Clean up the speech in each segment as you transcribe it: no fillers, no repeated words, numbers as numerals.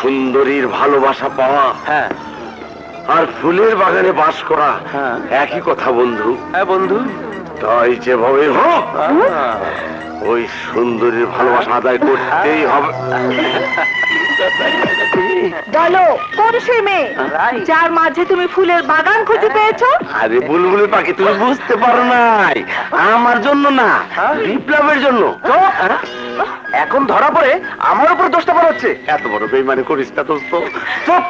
সুন্দরীর ভালোবাসা পাওয়া হ্যাঁ আর ফুলের বাগানে বাস করা হ্যাঁ। একই কথা বন্ধু। হ্যাঁ বন্ধু। তাই যেভাবে হোক ওই সুন্দরীর ভালোবাসা আদায় করতেই হবে। বলো কোন সে মেয়ে যার মাঝে তুমি ফুলের বাগান খুঁজে পেয়েছো? আরে বুলবুলি পাখি, তুমি বুঝতে পারো নাই, আমার জন্য না, বিপ্লবের জন্য। এখন ধরা পড়ে আমার উপর দোষটা পড়া হচ্ছে। এত বড় বেইমানি করিস না দোস্ত। চুপ!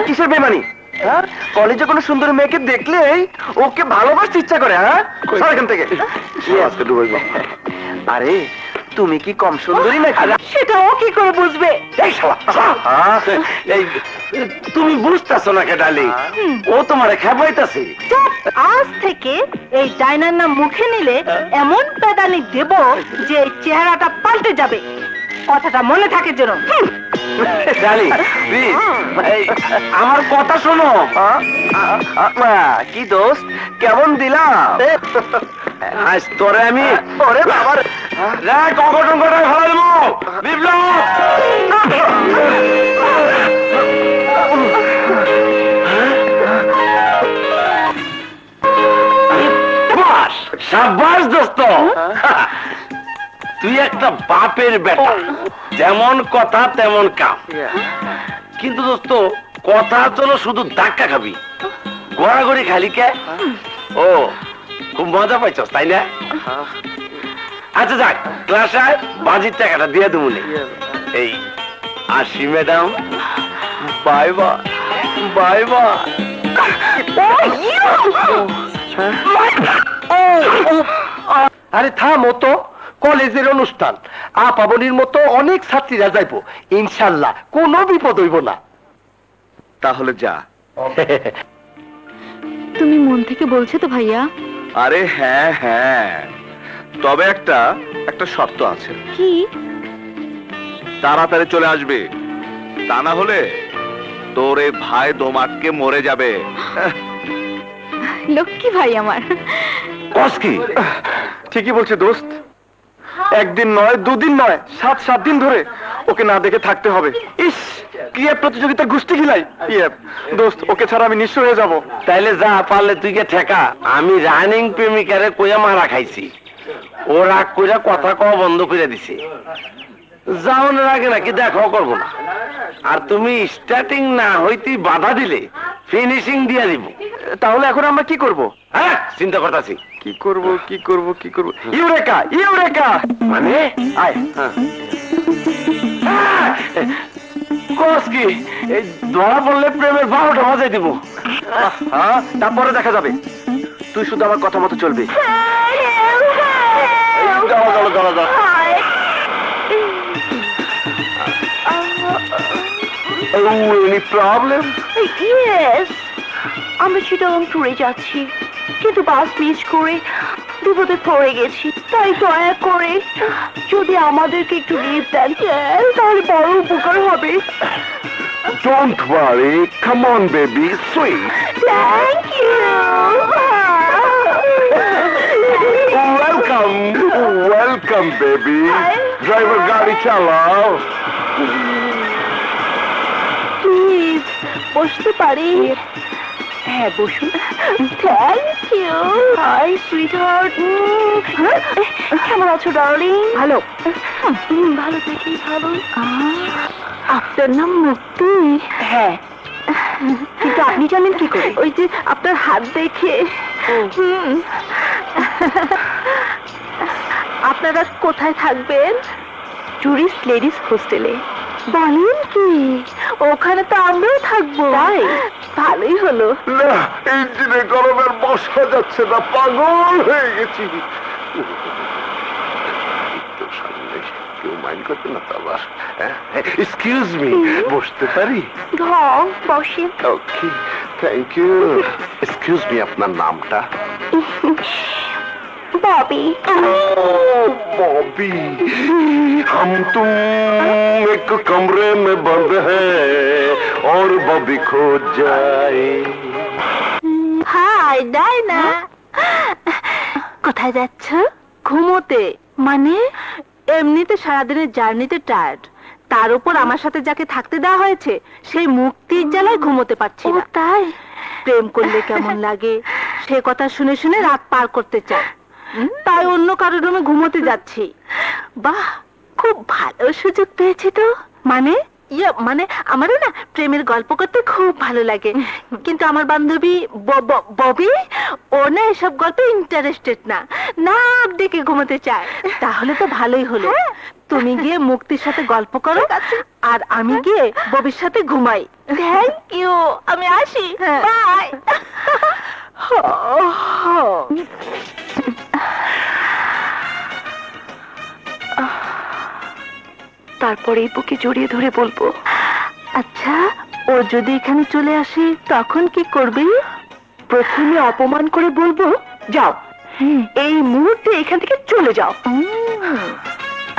কিসের বেমানি? হ্যাঁ, কলেজে কোনো সুন্দর মেয়েকে দেখলেই ওকে ভালোবাসতে ইচ্ছা করে। হ্যাঁ, সর এখান থেকে। আজকে ডুবাইব। আরে তুমি কি কম সুন্দরী নাকি? সেটা ও কি করে বুঝবে? এই শালা, এই তুমি বুঝতেছো না কে ডালি, ও তোমারে খেপাইতাছে। চুপ! আজ থেকে এই ডাইনার নাম মুখে নিলে এমন পেদানি দেব যে এই চেহারাটা পাল্টে যাবে। কথাটা মনে থাকে যেন। ডালি প্লিজ, আমার কথা শোনো। কি দোস্ত, কেমন দিলাম? আজ তোরে আমি ওরে বাবা রে! অঘটন করে ফেলা দেবো। বিপ্লব! সাব্বাস দোস্ত, তুই একটা বাপের বেটা, যেমন কথা তেমন কাম। কিন্তু দোস্ত, কথা চলো শুধু ধাক্কা খাবি, গড়াগড়ি খালি কে? ও খুব মজা পাইছস তাই না? আচ্ছা যাক, ক্লাস আয়, বাজির টাকাটা দিয়ে দেবো। এই আসি madam, bye bye. Bye bye. আরে থামো তো, কলেজের অনুষ্ঠান, আপাবলির মতো অনেক ছাত্রীরা যাইবো, ইনশাল্লাহ কোনো বিপদ হইব না। তাহলে যা। তুমি মন থেকে বলছো তো ভাইয়া? আরে হ্যাঁ হ্যাঁ, তবে একটা শর্ত আছে। কি? তাড়াতাড়ি চলে আসবে, তা না হলে তোর এই ভাই দোমাটকে মরে যাবে। লক্ষ্মী ভাই আমার। কস কি? ঠিকই বলছে দোস্ত, একদিন নয়, দুদিন নয়, 7 দিন ধরে ওকে না দেখে থাকতে হবে। ইস, কি এক প্রতিযোগিতার গুষ্টি খিলাই। দোস্ত, ওকে ছাড়া আমি নিঃস্ব হয়ে যাব। তাইলে যা, পারলে তুই কে ঠেকা। আমি রানিং প্রেমিকারে কইয়া মারা খাইছি, ও রাগ কইরা কথা কওয়া বন্ধ করে দিছে। যাওয়ানোর আগে নাকি দেখাও করবো না, আর তুমি স্টার্টিং না হইতে বাধা দিলে ফিনিশিং দিয়ে দিব। তাহলে এখন আমরা কি করব? হ্যাঁ, চিন্তা করতেছি। কি করব? ইউরেকা! ইউরেকা! মানে আয়। কস কি? এই ধরা পড়লে প্রেমের 12টা বাজাই দিব। হ্যাঁ, তারপরে দেখা যাবে। তুই শুধু আমার কথা মতো চলবি। Any problem? ইয়েস, আমরা চিটাগং ট্যুরে যাচ্ছি, কিন্তু বাস মিস করে বিপদে পড়ে গেছি। তাই দয়া করে যদি আমাদেরকে একটু লিভ দেন তাহলে বড় উপকার হবে। Don't worry, come on baby, sweet. Thank you. Welcome baby. Driver গাড়ি চালাও। প্লিজ বসতে পারি? হ্যাঁ বসুন। Thank you. Hi sweetheart, কেমন আছো ডার্লিং? ভালো। ভালো থেকেই ভালো। আপনার নাম মুক্তি? হ্যাঁ, কিন্তু আপনি জানেন কি করে? ওই যে আপনার হাত দেখে। আপনারা কোথায় থাকবেন? টুরিস্ট লেডিস হোস্টেলে। বলেন কি? ওখানে তো আমরাও থাকবো। তাই ভালোই হলো। না, ইঞ্জিনে গরমের বসা যাচ্ছে না, পাগল হয়ে গেছি। কেউ মাইন্ড করবে না তো আবার? এক্সকিউজ মি, বসতে পারি? বসেন। ওকে, থ্যাংক ইউ। এক্সকিউজ মি, আপনার নামটা? बॉबी। बॉबी, हम तुम एक कमरे में बंद हैं और बॉबी खो जाए। হাই ডাইনা, কোথায় যাচ্ছ? ঘুমোতে। মানে এমনিতে সারাদিনের জার্নিতে টায়ার্ড, তার উপর আমার সাথে যাকে থাকতে দেওয়া হয়েছে সেই মুক্তির জ্বালায় ঘুমোতে পারছি না। তাই প্রেম করলে কেমন লাগে সে কথা শুনে শুনে রাত পার করতে চাই, তাই অন্য কারো রুমে ঘুমোতে যাচ্ছি। বাহ, খুব ভালো সুযোগ পেয়েছি তো। মানে মানে আমারও না প্রেমের গল্প করতে খুব ভালো লাগে, কিন্তু আমার বান্ধবী ববি ও না এসব গল্পে ইন্টারেস্টেড না, নাক ডেকে ঘুমোতে চায়। তাহলে তো ভালোই হলো, তুমি গিয়ে মুক্তির সাথে গল্প করো আর আমি গিয়ে ববির সাথে ঘুমাই। থ্যাংক ইউ, আমি আসি, বাই। তারপরে বুকে জড়িয়ে ধরে বলবো, আচ্ছা ও যদি এখানে চলে আসে তখন কি করবে? প্রথমে অপমান করে বলবো, যাও এই মুহূর্তে এখান থেকে চলে যাও।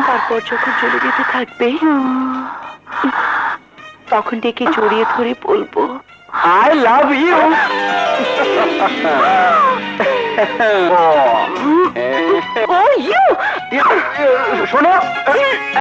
তারপর যখন চলে যেতে থাকবে তখন ডেকে জড়িয়ে ধরে বলবো, আই লাভ ইউ। ও ইউ শোনো